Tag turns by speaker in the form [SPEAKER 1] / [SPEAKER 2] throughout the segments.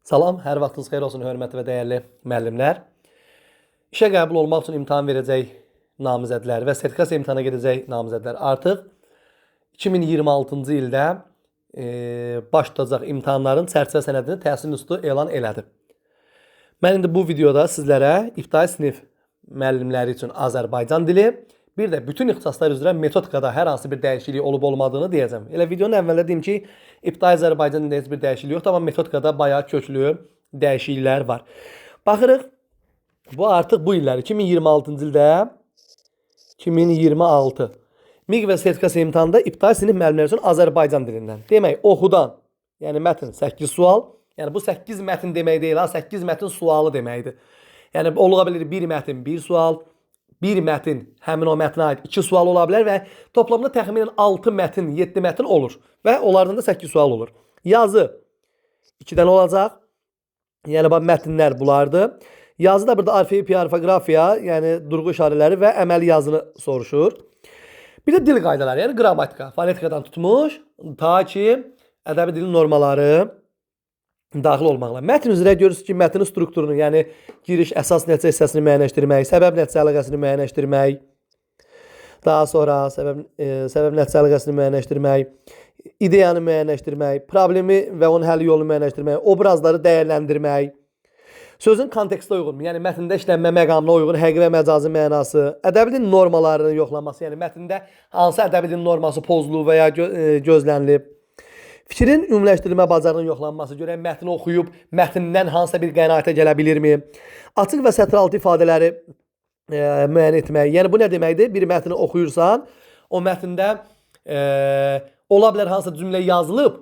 [SPEAKER 1] Salam, hər vaxtınız xeyir olsun, hörmətli və dəyərli müəllimlər. İşə qəbul olmaq üçün imtahan verəcək namizədlər və sertifikasiya imtahana gedəcək namizədlər artıq 2026-cı ildə baş tutacaq imtahanların çərçivə sənədini Təhsil İnstitutu elan elədi. Mən indi bu videoda sizlərə ibtidai sinif müəllimləri üçün Azərbaycan dili, bir də bütün ixtisaslar üzrə metodikada hər hansı bir dəyişiklik olub-olmadığını deyəcəm. Elə videonun əvvəlində deyim ki, ibtidai Azərbaycan dilində heç bir dəyişiklik yoxdur, amma metodikada bayağı köklü dəyişikliklər var. Baxırıq, bu artıq bu illər 2026-cı ildə 2026 MİQ və sertifikasiya imtahanında ibtidai sinif müəllimləri üçün Azərbaycan dilindən. Demək, oxudan, yəni mətn 8 sual, yəni bu 8 mətn demək deyil, 8 mətn sualı deməkdir. Yəni ola bilər 1 mətn 1 sual, bir mətn həmin o mətnə aid 2 sual ola bilər və toplamda təxminən 6 mətn, 7 mətn olur və onlardan da 8 sual olur. Yazı 2-dən olacaq. Yəni mətnlər bunlardır. Yazı da burada orfoqrafiya, yəni durğu işarələri və əməli yazını soruşur. Bir də dil qaydaları, yəni qrammatika, fonetikadan tutmuş ta ki ədəbi dilin normaları daxil olmaqla. Mətn üzrə görürsünüz ki, mətnin strukturunu, yəni giriş, əsas nəticə hissəsini müəyyənləşdirmək, səbəb nəticə əlaqəsini müəyyənləşdirmək, daha sonra səbəb nəticə əlaqəsini müəyyənləşdirmək, ideyanı müəyyənləşdirmək, problemi və onun həll yolunu müəyyənləşdirmək, obrazları dəyərləndirmək, sözün kontekstə uyğun, yəni mətndə işlənmə məqamına uyğun həqiqi və məcazi mənası, ədəbi dilin normalarının yoxlanması, yəni mətndə hansı ədəbi dilin norması pozulub və ya gözlənilib, fikrin ümumiləşdirilmə bacarığının yoxlanması, görək mətni oxuyub, mətndən hansısa bir qənaətə gələ bilirmi? Açıq və sətiraltı ifadələri müəyyən etmək. Yəni bu nə deməkdir? Bir mətni oxuyursan, o mətndə ola bilər hansısa cümlə yazılıb,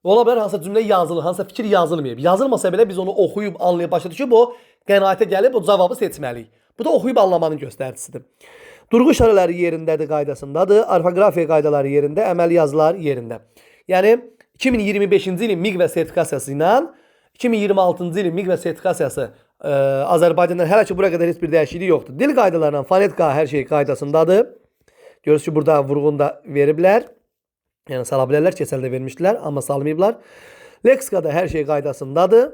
[SPEAKER 1] ola bilər hansısa cümlə yazılır, hansısa fikir yazılmayıb. Yazılmasa belə biz onu oxuyub, anlayıb, başa düşüb, o qənaətə gəlib, o cavabı seçməliyik. Bu da oxuyub anlamanın göstəricisidir. Durğu işarələri yerindədir, qaydasındadır. Orfoqrafiya qaydaları yerində, əməli yazılar yerində. Yəni 2025-ci ilin MİQ və sertifikasiyası ilə 2026-cı ilin MİQ və sertifikasiyası Azərbaycandan hələ ki buraya qədər heç bir dəyişiklik yoxdur. Dil qaydalarından fonetika hər şey qaydasındadır. Görürsünüz ki, burada vurğunu da veriblər. Yəni sala bilərlər, keçəldə vermişdilər, amma salmayıblar. Leksikada hər şey qaydasındadır.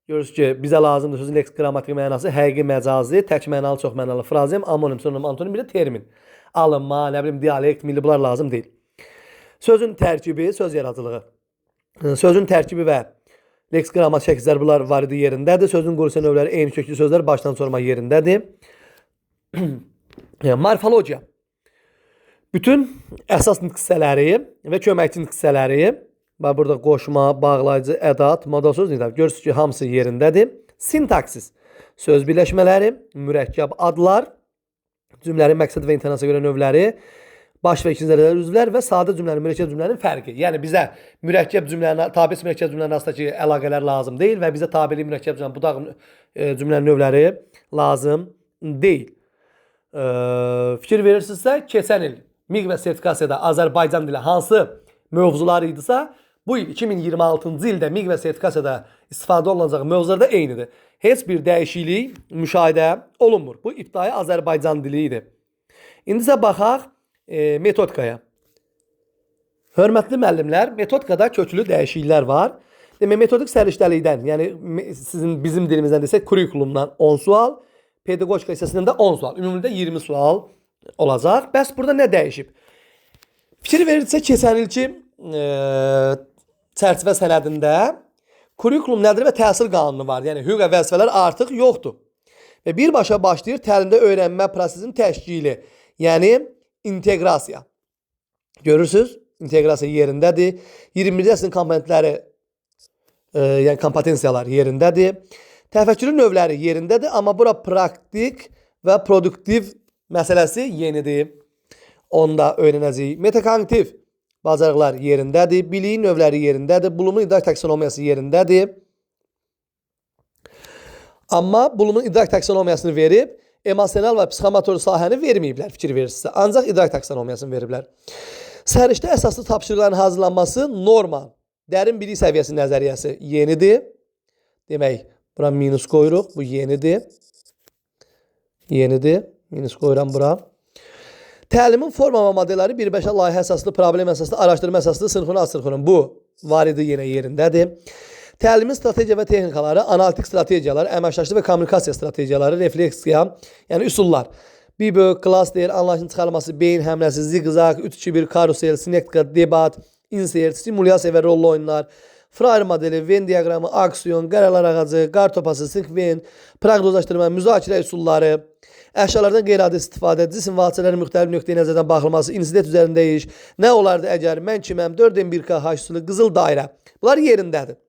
[SPEAKER 1] Görürsünüz ki, bizə lazımdır sözün leksik qrammatik mənası, həqiqi, məcazi, tək mənalı, çox mənalı, frazem, amonim, sinonim, antonim, bir də termin. Alınma, nə bilim, dialekt, milli, bunlar lazım deyil. Sözün tərkibi, söz yaradıcılığı. Sözün tərkibi və leksik qrammatik şəkillər bunlar var idi yerindədir. Sözün qurusu növləri, eyni köklü sözlər başdan sorma yerindədir. Morfologiya. Bütün əsas nitq hissələri və köməkçi nitq hissələri, burada qoşma, bağlayıcı, ədat, modal söz nitq. Görürsünüz ki, hamısı yerindədir. Sintaksis. Söz birləşmələri, mürəkkəb adlar, cümlənin məqsəd və intonasiyaya görə növləri, baş və ikinci dərəcəli üzvlər və sadə cümlənin, mürəkkəb cümlənin fərqi. Yəni bizə mürəkkəb cümlənin, tabe mürəkkəb cümlənin arasındakı əlaqələr lazım deyil və bizə tabeli mürəkkəb cümlənin, budaq cümlənin növləri lazım deyil. Fikir verirsinizsə, keçən il MİQ və sertifikasiyada Azərbaycan dili hansı mövzular idisə, bu il 2026-cı ildə MİQ və sertifikasiyada istifadə olunacaq mövzular da eynidir. Heç bir dəyişiklik müşahidə olunmur. Bu ibtidai Azərbaycan dili idi. İndi isə baxaq metodikaya. Hörmətli müəllimlər, metodikada köklü dəyişikliklər var. Demək, metodik səriştəlikdən, yəni bizim dilimizdən desək, kurikulumdan 10 sual, pedagogika hissəsindən də 10 sual, ümumilikdə 20 sual olacaq. Bəs burada nə dəyişib? Fikir verirsə, keçən ilki çərçivə sənədində kurikulum nədir və təhsil qanunu var. Yəni, hüquq və vəzifələr artıq yoxdur. Və birbaşa başlayır təlimdə öyrənmə prosesinin təşkili. Yəni, inteqrasiya. Görürsünüz, inteqrasiya yerindədir. 21-ci əsrin komponentləri, yəni kompetensiyalar yerindədir. Təfəkkürün növləri yerindədir, amma bura praktik və produktiv məsələsi yenidir. Onu da öyrənəcəyik. Metakognitiv bacarıqlar yerindədir. Biliyin növləri yerindədir. Bulumun idrak taksonomiyası yerindədir. Amma Bulumun idrak taksonomiyasını verib, emosional və psixomotor sahəni verməyiblər, fikir verirsinizsə. Ancaq idrak taksonomiyasını veriblər. Səriştə əsaslı tapşırıqların hazırlanması norma, dərin bilik səviyyəsi nəzəriyyəsi yenidir. Demək, bura minus qoyuruq, bu yenidir. Yenidir, minus qoyuram bura. Təlimin forma və modelləri birbaşa layihə əsaslı, problem əsaslı, araşdırma əsaslı, sınıfını az sınıfının. Bu var idi, yenə yerindədir. Təlimin strategiya və texnikaları, analitik strategiyalar, əməkdaşlıq və kommunikasiya strategiyaları, refleksiya, yəni üsullar. Bibo, klaster, anlayışın çıxarılması, beyin həmləsi, ziqzaq, 3-2-1, karusel, sinektika, debat, insert, simulyasiya və rollu oyunlar, Freyr modeli, Venn diaqramı, aksiyon, qaralar ağacı, qar topası, sekven, proqnozlaşdırma, müzakirə üsulları, əşyalardan qeyri-adi istifadə, cisim və hadisələrin müxtəlif nöqteyi nəzərdən baxılması, insident üzərində iş, nə olardı əgər, mən kiməm, 4M1K haşsılı, qızıl dairə. Bunlar yerindədir.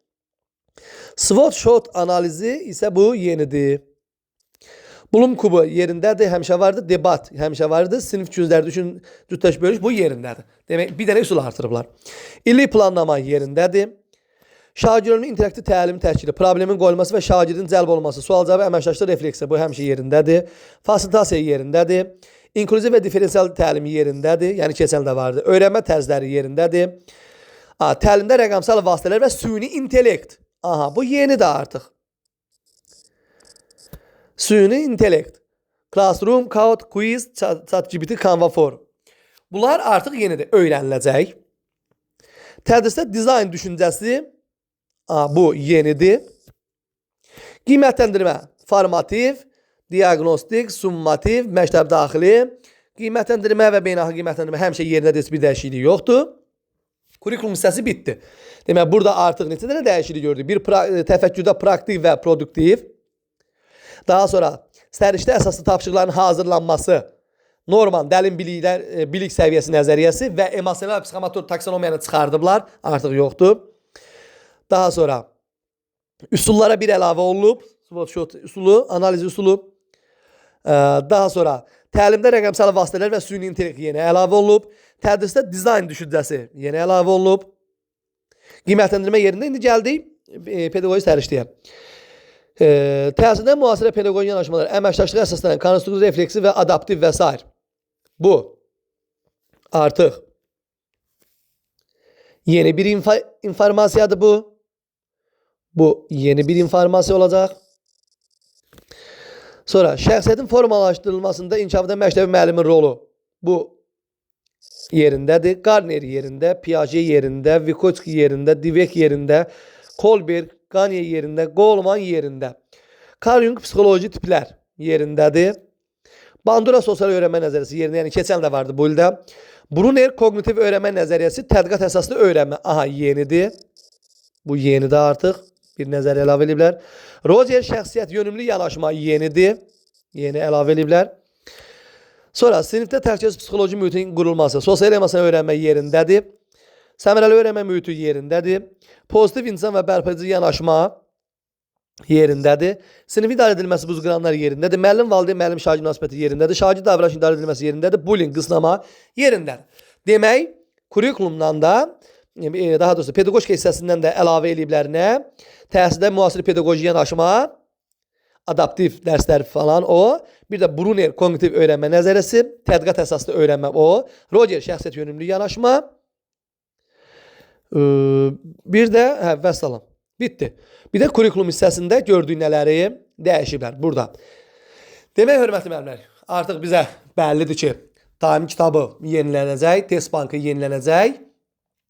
[SPEAKER 1] SWOT shot analizi isə bu yenidir. Bloom kubu yerindədir, həmişə vardı. Debat həmişə vardı. Sinif güzləri üçün cütləş bölüş bu yerindədir. Demək, bir dənə üsul artırıblar. İllik planlama yerindədir. Şagirdin interaktiv təlim təşkili, problemin qoyulması və şagirdin cəlb olması, sual-cavab, əməkdaşlıq, refleksiya bu həmişə yerindədir. Fasilitasiya yerindədir. İnklüziv və diferensial təlim yerindədir. Yəni keçən də vardı. Öyrənmə tərzləri yerindədir. Təlimdə rəqəmsal vasitələr və süni intellekt. Aha, bu yenidir artıq. Süni intellekt. Classroom, Code, Quiz, ChatGPT, Canva for. Bunlar artıq yenidir. Öyrəniləcək. Tədrisdə dizayn düşüncəsi. Bu yenidir. Qiymətləndirmə. Formativ, diagnostik, summativ, məktəb daxili. Qiymətləndirmə və beynəlxalq qiymətləndirmə həmişə yerindədir. Bir dəyişiklik yoxdur. Kurikulum hissəsi bitdi. Demək, burada artıq neçə dənə dəyişiklik gördük. Bir təfəkkürdə praktik və produktiv. Daha sonra səriştə əsaslı tapşırıqların hazırlanması, Norman dəlin bilik səviyyəsi nəzəriyyəsi və emosional psixomotor taksonomiyanı çıxardıblar. Artıq yoxdur. Daha sonra üsullara bir əlavə olunub. SWOT shot üsulu, analiz üsulu. Daha sonra təlimdə rəqəmsal vasitələr və süni intellekt yeni əlavə olunub. Tədrisdə dizayn düşüncəsi yeni əlavə olunub. Qiymətləndirmə yerində indi gəldik pedaqoji səriştəyə. Təhsildə müasirə pedaqoji yanaşmalar, əməkdaşlığa əsaslanan konstruktiv refleksi və adaptiv və s. Bu artıq yeni bir informasiyadır bu. Bu yeni bir informasiya olacaq. Sonra şəxsiyyətin formalaşdırılmasında inkişafda məktəbi müəllimin rolu. Bu yerindədir. Garner yerində, Piaget yerində, Vygotsky yerində, Dweck yerində, Kohlberg, Gagne yerində, Goleman yerində. Carl Jung psixoloji tiplər yerindədir. Bandura sosial öyrənmə nəzəriyyəsi yerində, yəni keçən də vardı bu ildə. Brunner kognitiv öyrənmə nəzəriyyəsi, tədqiqat əsaslı öyrənmə. Aha, yenidir. Bu yenidir artıq. Bir nəzərə əlavə ediblər. Roger şəxsiyyət yönümlü yanaşma yenidir. Yeni əlavə ediblər. Sonra sinifdə təkcə psixoloji mühitin qurulması, sosial emosional öyrənmə yerindədir. Səmərəli öyrənmə mühiti yerindədir. Pozitiv insan və bərpedici yanaşma yerindədir. Sinif idarə edilməsi buzqıranlar yerindədir. Müəllim, valideyn, müəllim, şagird münasibəti yerindədir. Şagird davranış idarə edilməsi yerindədir. Bullying, qısnama yerindədir. Demək, kurikulumdan da, daha doğrusu pedaqojika hissəsindən də əlavə ediblər nə? Təhsildə müasir pedaqoji yanaşma, adaptiv dərslər falan o. Bir də Brunner kognitiv öyrənmə nəzəriyyəsi, tədqiqat əsaslı öyrənmə o. Roger şəxsiyyət yönümlü yanaşma. Bir də vəssalam. Bitdi. Bir də kurikulum hissəsində gördüyün nələri dəyişiblər burada. Demək, hörmətli müəllimlər, artıq bizə bəllidir ki, daimi kitabı yenilənəcək, test bankı yenilənəcək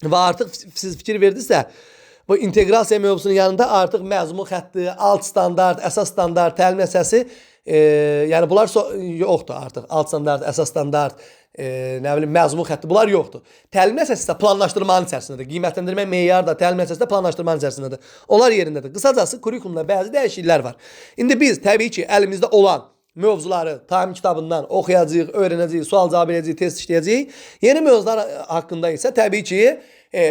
[SPEAKER 1] və artıq siz fikir verdinizsə, bu inteqrasiya mövzusunun yanında artıq məzmun xətti, alt standart, əsas standart, təlim əsası, yəni bunlar yoxdur artıq. Alt standart, əsas standart, nə bilim, məzmun xətti, bunlar yoxdur. Təlim əsası isə planlaşdırmanın içərisindədir. Qiymətləndirmə meyarı da təlim əsası da planlaşdırmanın içərisindədir. Onlar yerindədir. Qısacası kurikulumda bəzi dəyişikliklər var. İndi biz təbii ki, əlimizdə olan mövzuları talim kitabından oxuyacağıq, öyrənəcəyik, sual cavab edəcəyik, test işləyəcəyik. Yeni mövzular haqqında isə təbii ki,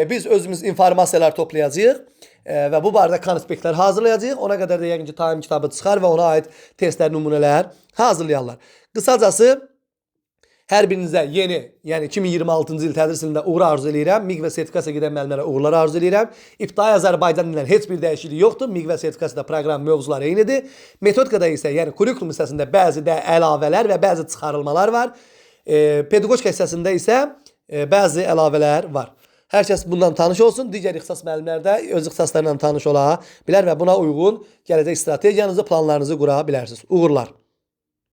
[SPEAKER 1] biz özümüz informasiyalar toplayacağıq və bu barədə konspektlər hazırlayacağıq. Ona qədər də yəqin ki, talim kitabı çıxar və ona aid testlər, nümunələr hazırlayarlar. Qısacası, hər birinizə yeni, yəni 2026-cı il tədris ilində uğur arzu edirəm. MİQ və sertifikasiya gedən müəllimlərə uğurlar arzu edirəm. İbtidai Azərbaycan dilində heç bir dəyişiklik yoxdur. MİQ və sertifikasiyada proqram mövzuları eynidir. Metodikada isə, yəni kurikulum hissəsində bəzi də əlavələr və bəzi çıxarılmalar var. Pedaqojika hissəsində isə bəzi əlavələr var. Hər kəs bundan tanış olsun. Digər ixtisas müəllimlər də öz ixtisaslarından tanış ola bilər və buna uyğun gələcək strategiyanızı, planlarınızı qura bilərsiniz. Uğurlar.